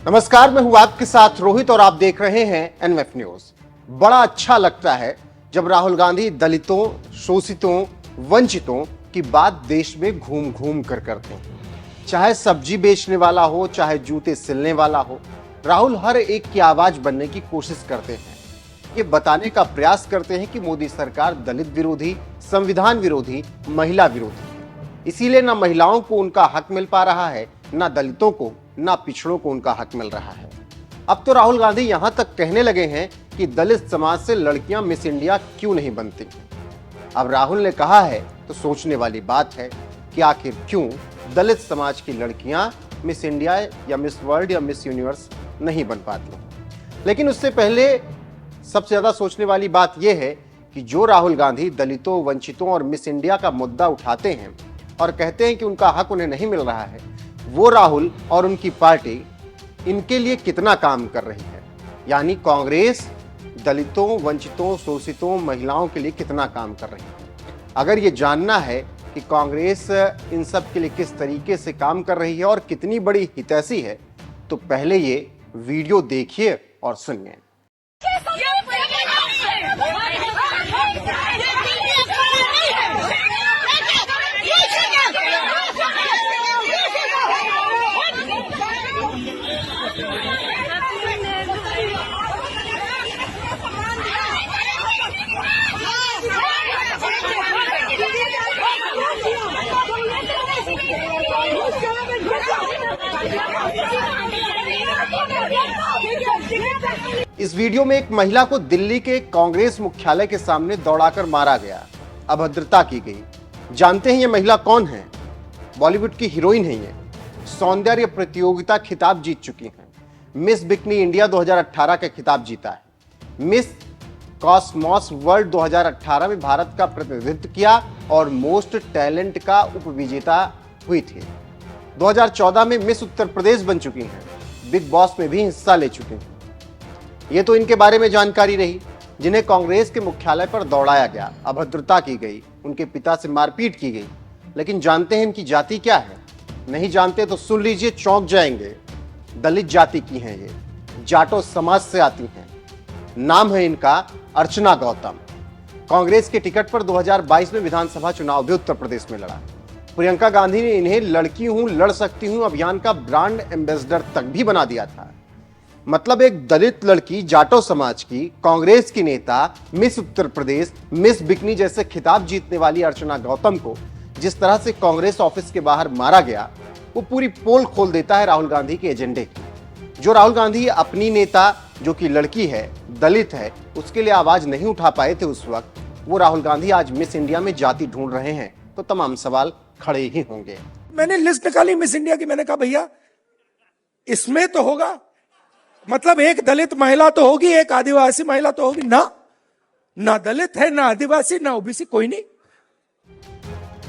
नमस्कार, मैं हूं आपके साथ रोहित और आप देख रहे हैं एनएफ न्यूज। बड़ा अच्छा लगता है जब राहुल गांधी दलितों, शोषितों, वंचितों की बात देश में घूम घूम कर करते हैं। चाहे सब्जी बेचने वाला हो, चाहे जूते सिलने वाला हो, राहुल हर एक की आवाज बनने की कोशिश करते हैं। ये बताने का प्रयास करते हैं कि मोदी सरकार दलित विरोधी, संविधान विरोधी, महिला विरोधी है। इसीलिए ना महिलाओं को उनका हक मिल पा रहा है, ना दलितों को, ना पिछड़ों को उनका हक मिल रहा है। अब तो राहुल गांधी यहां तक कहने लगे हैं कि दलित समाज से लड़कियां मिस इंडिया क्यों नहीं बनती। अब राहुल ने कहा है तो सोचने वाली बात है कि आखिर क्यों दलित समाज की लड़कियां मिस इंडिया या मिस वर्ल्ड या मिस यूनिवर्स नहीं बन पाती। लेकिन उससे पहले सबसे ज्यादा सोचने वाली बात यह है कि जो राहुल गांधी दलितों, वंचितों और मिस इंडिया का मुद्दा उठाते हैं और कहते हैं कि उनका हक उन्हें नहीं मिल रहा है, वो राहुल और उनकी पार्टी इनके लिए कितना काम कर रही है। यानी कांग्रेस दलितों, वंचितों, शोषितों, महिलाओं के लिए कितना काम कर रही है। अगर ये जानना है कि कांग्रेस इन सब के लिए किस तरीके से काम कर रही है और कितनी बड़ी हितैषी है, तो पहले ये वीडियो देखिए और सुनिए। इस वीडियो में एक महिला को दिल्ली के कांग्रेस मुख्यालय के सामने दौड़ाकर मारा गया, अभद्रता की गई। जानते हैं ये महिला कौन है? बॉलीवुड की हीरोइन है ये। सौंदर्य प्रतियोगिता खिताब जीत चुकी हैं। मिस बिकनी इंडिया 2018 का खिताब जीता है। मिस कॉस्मॉस वर्ल्ड 2018 में भारत का प्रतिनिधित्व किया और मोस्ट टैलेंट का उपविजेता हुई थी। 2014 में मिस उत्तर प्रदेश बन चुकी हैं। बिग बॉस में भी हिस्सा ले चुकी हैं। ये तो इनके बारे में जानकारी रही, जिन्हें कांग्रेस के मुख्यालय पर दौड़ाया गया, अभद्रता की गई, उनके पिता से मारपीट की गई। लेकिन जानते हैं इनकी जाति क्या है? नहीं जानते तो सुन लीजिए, चौंक जाएंगे। दलित जाति की हैं ये, जाटो समाज से आती हैं। नाम है इनका अर्चना गौतम। कांग्रेस के टिकट पर 2022 में विधानसभा चुनाव भी उत्तर प्रदेश में लड़ा। प्रियंका गांधी ने इन्हें लड़की हूं, लड़ सकती हूं अभियान का ब्रांड एम्बेसडर तक भी बना दिया था। मतलब एक दलित लड़की, जाटो समाज की, कांग्रेस की नेता, miss Uttar Pradesh, miss bikini जैसे खिताब जीतने वाली अर्चना गौतम को जिस तरह से कांग्रेस ऑफिस के बाहर मारा गया, वो पूरी पोल खोल देता है राहुल गांधी के एजेंडे की। जो राहुल गांधी अपनी नेता, जो कि लड़की है, दलित है, उसके लिए आवाज नहीं उठा पाए थे उस वक्त, वो राहुल गांधी आज मिस इंडिया में जाति ढूंढ रहे हैं, तो तमाम सवाल खड़े ही होंगे। मैंने लिस्ट निकाली मिस इंडिया की, मैंने कहा भैया इसमें तो होगा, मतलब एक दलित महिला तो होगी, एक आदिवासी महिला तो होगी ना दलित है, ना आदिवासी, ना ओबीसी, कोई नहीं।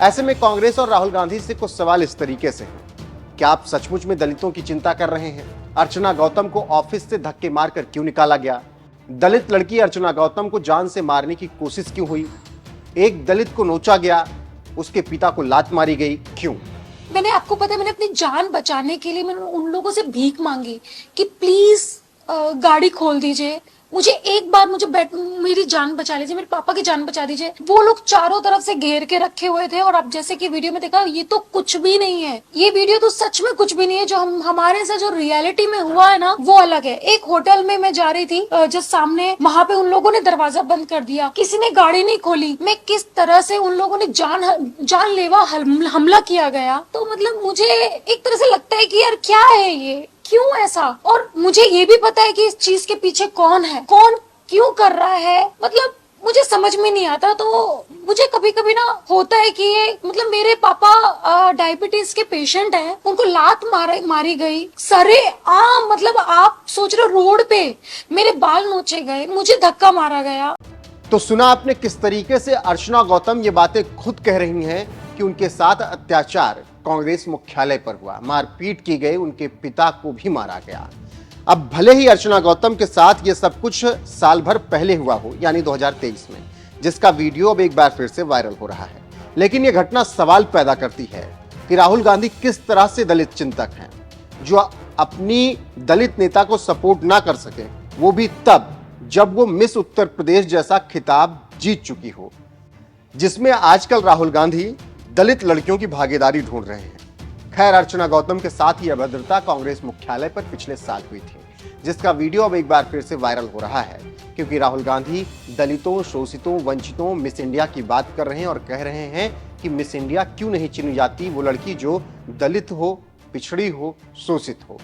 ऐसे में कांग्रेस और राहुल गांधी से कुछ सवाल इस तरीके से हैं। क्या आप सचमुच में दलितों की चिंता कर रहे हैं? अर्चना गौतम को ऑफिस से धक्के मारकर क्यों निकाला गया? दलित लड़की अर्चना गौतम को जान से मारने की कोशिश क्यों हुई? एक दलित को नोचा गया, उसके पिता को लात मारी गई, क्यों? मैंने, आपको पता है, मैंने अपनी जान बचाने के लिए मैंने उन लोगों से भीख मांगी कि प्लीज गाड़ी खोल दीजिए, मुझे एक बार मेरी जान बचा लीजिए, मेरे पापा की जान बचा दीजिए। वो लोग चारों तरफ से घेर के रखे हुए थे और अब जैसे कि वीडियो में देखा, ये तो कुछ भी नहीं है। ये वीडियो तो सच में कुछ भी नहीं है। जो हमारे साथ जो रियलिटी में हुआ है ना, वो अलग है। एक होटल में मैं जा रही थी, जो सामने, वहां पे उन लोगों ने दरवाजा बंद कर दिया, किसी ने गाड़ी नहीं खोली। मैं किस तरह से उन लोगों ने जानलेवा हमला किया गया। तो मतलब मुझे एक तरह से लगता है कि यार क्या है ये, क्यों ऐसा? और मुझे ये भी पता है कि इस चीज के पीछे कौन है, कौन क्यों कर रहा है, मतलब मुझे समझ में नहीं आता। तो मुझे कभी कभी ना होता है कि ये, मतलब मेरे पापा डायबिटीज के पेशेंट हैं, उनको लात मारी गई सरेआम, मतलब आप सोच रहे हो, रोड पे मेरे बाल नोचे गए, मुझे धक्का मारा गया। तो सुना आपने किस तरीके से अर्चना गौतम ये बातें खुद कह रही हैं कि उनके साथ अत्याचार कांग्रेस मुख्यालय पर हुआ, मारपीट की गई, उनके पिता को भी मारा गया। अब भले ही अर्चना गौतम के साथ ये सब कुछ साल भर पहले हुआ हो, यानी 2023 में, जिसका वीडियो अब एक बार फिर से वायरल हो रहा है, लेकिन यह घटना सवाल पैदा करती है कि राहुल गांधी किस तरह से दलित चिंतक हैं। जो अपनी दलित नेता को सपोर्ट ना कर सके, वो भी तब जब वो मिस उत्तर प्रदेश जैसा खिताब जीत चुकी हो, जिसमें आजकल राहुल गांधी दलित लड़कियों की भागीदारी ढूंढ रहे हैं। खैर, अर्चना गौतम के साथ ही अभद्रता कांग्रेस मुख्यालय पर पिछले साल हुई थी, जिसका वीडियो अब एक बार फिर से वायरल हो रहा है, क्योंकि राहुल गांधी दलितों, शोषितों, वंचितों, मिस इंडिया की बात कर रहे हैं और कह रहे हैं कि मिस इंडिया क्यों नहीं चुनी जाती वो लड़की जो दलित हो, पिछड़ी हो, शोषित हो।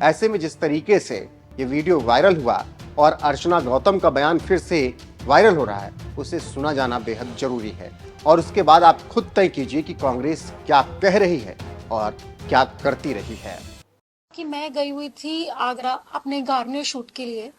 ऐसे में जिस तरीके से ये वीडियो वायरल हुआ और अर्चना गौतम का बयान फिर से वायरल हो रहा है, उसे सुना जाना बेहद जरूरी है। और उसके बाद आप खुद तय कीजिए कि कांग्रेस क्या कह रही है और क्या करती रही है। कि मैं गई हुई थी आगरा अपने गार्नियर शूट के लिए,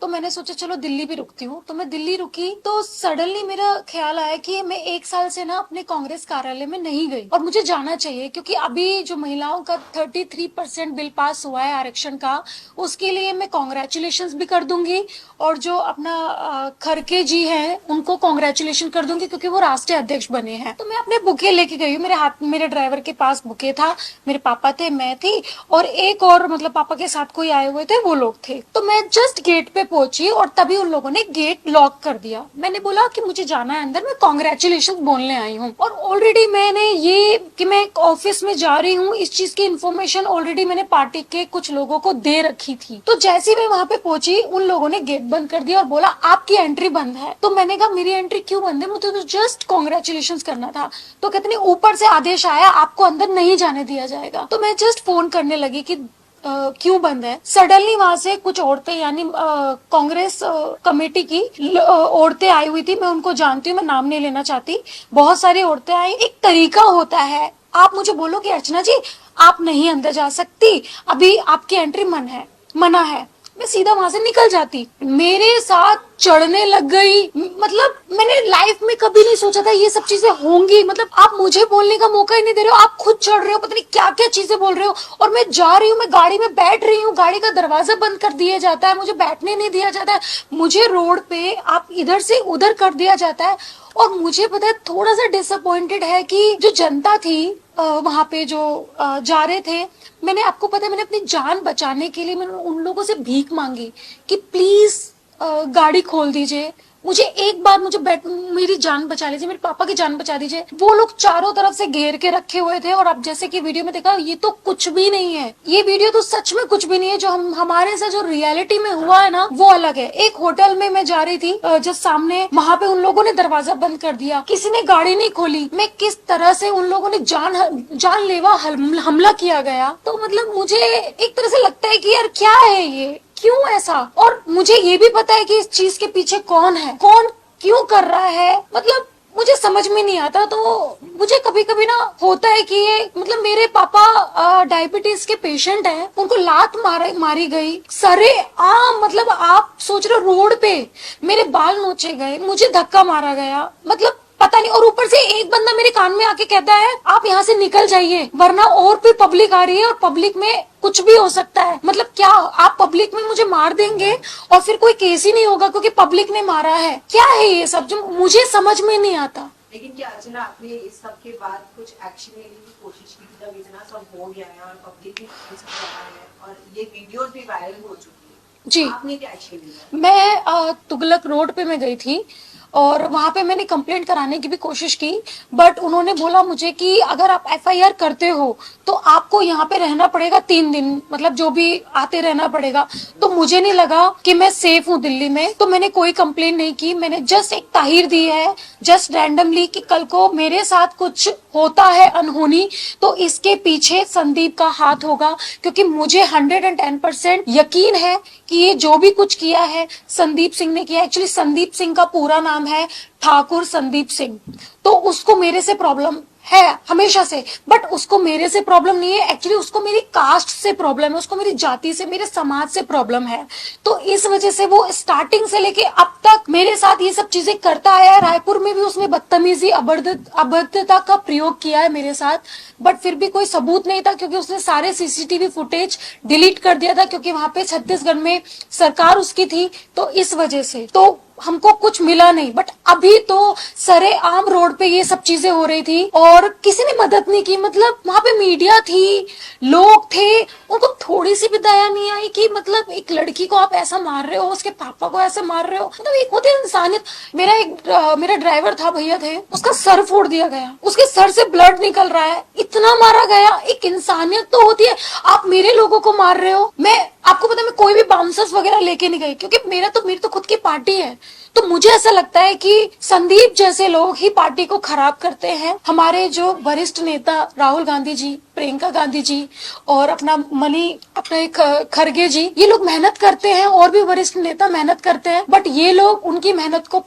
तो मैंने सोचा चलो दिल्ली भी रुकती हूँ। तो मैं दिल्ली रुकी तो सडनली मेरा ख्याल आया कि मैं 1 साल से ना अपने कांग्रेस कार्यालय में नहीं गई और मुझे जाना चाहिए, क्योंकि अभी जो महिलाओं का 33% बिल पास हुआ है आरक्षण का, उसके लिए मैं कॉन्ग्रेचुलेशन भी कर दूंगी और जो अपना खरके जी हैं उनको कॉन्ग्रेचुलेशन कर दूंगी, क्योंकि वो राष्ट्रीय अध्यक्ष बने हैं। तो मैं अपने बुके लेके गई हूँ, मेरे हाथ, मेरे ड्राइवर के पास बुके था, मेरे पापा थे, मैं थी और एक और मतलब पापा के साथ कोई आए हुए थे, वो लोग थे। तो मैं जस्ट गेट पे पहुंची और तभी उन लोगों ने गेट लॉक कर दिया। मैंने बोला कि मुझे जाना है अंदर, मैं कॉन्ग्रेचुलेशन बोलने आई हूँ। और ऑलरेडी मैंने ये कि मैं ऑफिस में जा रही हूँ, इस चीज की इन्फॉर्मेशन ऑलरेडी मैंने पार्टी के कुछ लोगों को दे रखी थी। तो जैसे ही मैं वहां पे पहुंची, उन लोगों ने गेट बंद कर दिया और बोला आपकी एंट्री बंद है। तो मैंने कहा मेरी एंट्री क्यों बंद है, मुझे तो जस्ट कॉन्ग्रेचुलेशन करना था। तो कहते नहीं, ऊपर से आदेश आया आपको अंदर नहीं जाने दिया जाएगा। तो मैं जस्ट फोन करने लगी कि क्यों बंद है। सडनली वहां से कुछ औरतें, यानी कांग्रेस कमेटी की औरतें आई हुई थी, मैं उनको जानती हूँ, मैं नाम नहीं लेना चाहती, बहुत सारी औरतें आई। एक तरीका होता है, आप मुझे बोलो कि अर्चना जी आप नहीं अंदर जा सकती, अभी आपकी एंट्री मना है, मैं सीधा वहां से निकल जाती। मेरे साथ चढ़ने लग गई, मतलब मैंने लाइफ में कभी नहीं सोचा था ये सब चीजें होंगी। मतलब आप मुझे बोलने का मौका ही नहीं दे रहे हो, आप खुद चढ़ रहे हो, पता नहीं क्या क्या चीजें बोल रहे हो। और मैं जा रही हूँ, मैं गाड़ी में बैठ रही हूँ, गाड़ी का दरवाजा बंद कर दिया जाता है, मुझे बैठने नहीं दिया जाता है, मुझे रोड पे आप इधर से उधर कर दिया जाता है। और मुझे पता है थोड़ा सा डिसअपॉइंटेड है कि जो जनता थी वहां पे जो जा रहे थे, मैंने, आपको पता है, मैंने अपनी जान बचाने के लिए मैंने उन लोगों से भीख मांगी कि प्लीज गाड़ी खोल दीजिए, मुझे एक बार मेरी जान बचा लीजिए, मेरे पापा की जान बचा दीजिए। वो लोग चारों तरफ से घेर के रखे हुए थे। और अब जैसे कि वीडियो में देखा, ये तो कुछ भी नहीं है, ये वीडियो तो सच में कुछ भी नहीं है। जो हमारे साथ जो रियलिटी में हुआ है ना, वो अलग है। एक होटल में मैं जा रही थी, जब सामने वहां पे उन लोगों ने दरवाजा बंद कर दिया, किसी ने गाड़ी नहीं खोली, मैं किस तरह से उन लोगों ने जानलेवा हमला किया गया। तो मतलब मुझे एक तरह से लगता है कि यार क्या है ये, क्यों ऐसा। और मुझे ये भी पता है कि इस चीज के पीछे कौन है, कौन क्यों कर रहा है, मतलब मुझे समझ में नहीं आता। तो मुझे कभी कभी ना होता है कि ये, मतलब मेरे पापा डायबिटीज के पेशेंट हैं, उनको लात मारी गई सरे आम, मतलब आप सोच रहे हो रोड पे मेरे बाल नोचे गए, मुझे धक्का मारा गया, मतलब पता नहीं। और ऊपर से एक बंदा मेरे कान में आके कहता है आप यहाँ से निकल जाइए वरना और भी पब्लिक आ रही है और पब्लिक में कुछ भी हो सकता है। मतलब क्या आप पब्लिक में मुझे मार देंगे और फिर कोई केस ही नहीं होगा क्योंकि पब्लिक ने मारा है? क्या है ये सब जो मुझे समझ में नहीं आता। लेकिन क्या अर्चना, आपने इस सब के बाद कुछ एक्शन लेने की कोशिश की जब इतना सब हो गया है और पब्लिक भी है और ये वीडियोस भी वायरल हो चुकी है जी, आपने क्या एक्शन लिया? मैं तुगलक रोड पे मैं गई थी और वहां पे मैंने कंप्लेंट कराने की भी कोशिश की, बट उन्होंने बोला मुझे कि अगर आप एफआईआर करते हो तो आपको यहाँ पे रहना पड़ेगा 3 दिन, मतलब जो भी आते रहना पड़ेगा। तो मुझे नहीं लगा कि मैं सेफ हूँ दिल्ली में, तो मैंने कोई कंप्लेंट नहीं की। मैंने जस्ट एक ताहीर दी है, जस्ट रैंडमली, कि कल को मेरे साथ कुछ होता है अनहोनी तो इसके पीछे संदीप का हाथ होगा, क्योंकि मुझे 110% यकीन है कि ये जो भी कुछ किया है संदीप सिंह ने किया। एक्चुअली संदीप सिंह का पूरा नाम है ठाकुर संदीप सिंह। तो उसको मेरे से प्रॉब्लम है हमेशा से, बट उसको मेरे से प्रॉब्लम नहीं है, एक्चुअली उसको मेरी कास्ट से प्रॉब्लम है, उसको मेरी जाति से, मेरे समाज से प्रॉब्लम है। तो इस वजह से वो स्टार्टिंग से लेके अब तक मेरे साथ ये सब चीजें करता आया है। रायपुर में भी उसने बदतमीजी, अभद्रता का प्रयोग किया है मेरे साथ, बट फिर भी कोई सबूत नहीं था क्योंकि उसने सारे सीसीटीवी फुटेज डिलीट कर दिया था, क्योंकि वहां पे छत्तीसगढ़ में सरकार उसकी थी। तो इस वजह से तो हमको कुछ मिला नहीं। बट अभी तो सरे आम रोड पे ये सब चीजें हो रही थी और किसी ने मदद नहीं की। मतलब वहां पे मीडिया थी, लोग थे, उनको थोड़ी सी भी दया नहीं आई कि मतलब एक लड़की को आप ऐसा मार रहे हो, उसके पापा को ऐसे मार रहे हो, मतलब एक होती है इंसानियत। मेरा ड्राइवर था, भैया थे, उसका सर फोड़ दिया गया, उसके सर से ब्लड निकल रहा है, इतना मारा गया। एक इंसानियत तो होती है। आप मेरे लोगों को मार रहे हो। मैं आपको पता, मैं कोई भी बाउंसर्स वगैरह लेके नहीं गई, क्योंकि मेरी तो खुद की पार्टी है। तो मुझे ऐसा लगता है कि संदीप जैसे लोग ही पार्टी को खराब करते हैं। हमारे जो वरिष्ठ नेता राहुल गांधी जी, प्रियंका गांधी जी और अपना खरगे जी, ये लोग मेहनत करते हैं और भी वरिष्ठ नेता मेहनत करते हैं, बट ये लोग उनकी मेहनत को